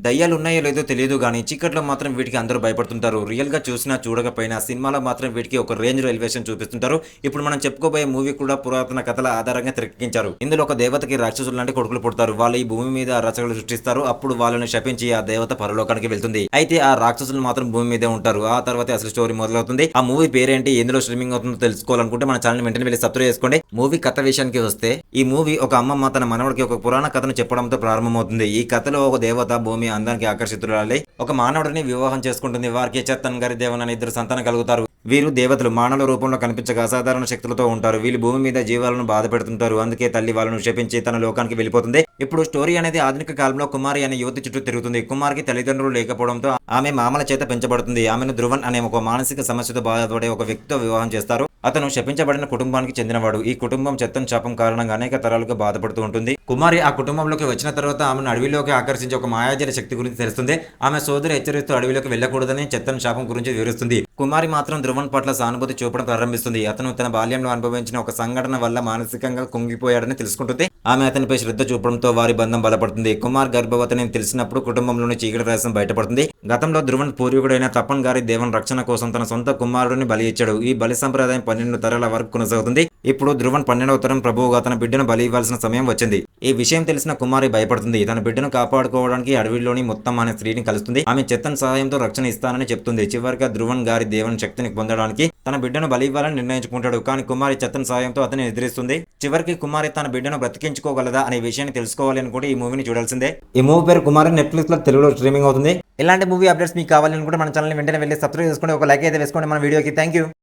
దయ్యాలు ఉన్నాయో లేదో తెలియదు గానీ, చీకట్లో మాత్రం వీటికి అందరూ భయపడుతుంటారు. రియల్‌గా చూసినా, చూడకపోయినా సినిమాలో మాత్రం వీటికి ఒక రేంజ్‌లో ఎలివేషన్ చూపిస్తుంటారు. ఇప్పుడు మనం చెప్పుకోబోయే మూవీ కూడా పురాతన కథల ఆధారంగా తెరకెక్కించారు. ఇందులో ఒక దేవతకి రాక్షసులు లాంటి కొడుకులు పుడతారు. వాళ్ళు ఈ భూమి మీద అరాచకాలు సృష్టిస్తారు. అప్పుడు వాళ్ళని శపించి ఆ దేవత పరలోకానికి వెళ్తుంది. అయితే ఆ రాక్షసులు మాత్రం భూమి మీదే ఉంటారు. ఆ తర్వాతే అసలు స్టోరీ మొదలవుతుంది. ఆ మూవీ పేరేంటి? ఎందులో స్ట్రీమింగ్ అవుతుందో తెలుసుకోవాలనుకుంటే మన ఛానెల్‌ని వెంటనే వెళ్లి సబ్స్క్రైబ్ చేసుకోండి. మూవీ కథ విషయానికి వస్తే, ఈ మూవీ ఒక అమ్మమ్మ తన మనవడికి ఒక పురాణ కథను చెప్పడంతో ప్రారంభమవుతుంది. ఈ కథలో ఒక దేవత భూమి అందానికి ఆకర్షితురాలై ఒక మానవుడిని వివాహం చేసుకుంటుంది. వారికి చత్తన్ గారి దేవన్ అనే ఇద్దరు సంతానం కలుగుతారు. వీరు దేవతలు మానవ రూపంలో కనిపించక అసాధారణ శక్తులతో ఉంటారు. వీళ్ళు భూమి మీద జీవాలను బాధ పెడుతుంటారు. అందుకే తల్లి వాళ్ళను శపించి తన లోకానికి వెళ్ళిపోతుంది. ఇప్పుడు స్టోరీ అనేది ఆధునిక కాలంలో కుమారి అనే యువతి చుట్టూ తిరుగుతుంది. కుమారికి తల్లిదండ్రులు లేకపోవడంతో ఆమె మామల చేత పెంచబడుతుంది. ఆమెను ధ్రువన్ అనే ఒక మానసిక సమస్యతో బాధపడే ఒక వ్యక్తితో వివాహం చేస్తారు. అతను శపించబడిన కుటుంబానికి చెందినవాడు. ఈ కుటుంబం చెత్తన్ శాపం కారణంగా అనేక తరాలుగా బాధపడుతూ ఉంటుంది. కుమారి ఆ కుటుంబంలోకి వచ్చిన తర్వాత ఆమెను అడవిలోకి ఆకర్షించే ఒక మాయాజల శక్తి గురించి తెలుస్తుంది. ఆమె సోదరి హెచ్చరిస్తూ అడవిలోకి వెళ్ళకూడదని చెత్తన్ శాపం గురించి వివరిస్తుంది. కుమారి మాత్రం ధ్రువన్ పట్ల సానుభూతి చూపడం ప్రారంభిస్తుంది. అతను తన బాల్యంలో అనుభవించిన ఒక సంఘటన వల్ల మానసికంగా కుంగిపోయాడని తెలుసుకుంటుంది. ఆమె అతనిపై శ్రద్ధ చూపడంతో వారి బంధం బలపడుతుంది. కుమార్ గర్భవతిని తెలిసినప్పుడు కుటుంబంలోని చీకటి రహస్యం బయటపడుతుంది. గతంలో ధ్రువన్ పూర్వీకుడైన తపన్ గారి దేవన్ రక్షణ కోసం తన సొంత కుమారుడిని బలి ఇచ్చాడు. ఈ బలి సంప్రదాయం 12 తరాల వరకు కొనసాగుతుంది. ఇప్పుడు ధ్రువన్ 12వ తరం ప్రభువుగా తన బిడ్డను బలి ఇవ్వాల్సిన సమయం వచ్చింది. ఈ విషయం తెలిసిన కుమారి భయపడుతుంది. తన బిడ్డను కాపాడుకోవడానికి అడవిలోని మొత్తం అనే స్త్రీని కలుస్తుంది. ఆమె చెత్తన్ సహాయంతో రక్షణ ఇస్తానని చెప్తుంది. చివరిగా ధ్రువన్ గారి దేవన్ శక్తిని పొందడానికి తన బిడ్డను బలి ఇవ్వాలని నిర్ణయించుకుంటాడు. కానీ కుమారి చెత్తన్ సహాయంతో అతన్ని ఎదిరిస్తుంది. చివరికి కుమారి తన బిడ్డను బ్రతికించుకోగలదా అనే విషయాన్ని తెలుసుకోవాలి అనుకుంటే ఈ మూవీని చూడాల్సిందే. ఈ మూవీ పేరు కుమారి. నెట్ఫ్లిక్స్ లో తెలుగులో స్ట్రీమింగ్ అవుతుంది. ఇలాంటి మూవీ అప్డేట్స్ మీకు కావాలనుకుంటే మన ఛానల్ వెంటనే వెళ్ళి సబ్స్క్రైబ్ చేసుకోండి. ఒక లైక్ అయితే వేసుకోండి మన వీడియోకి. Thank you.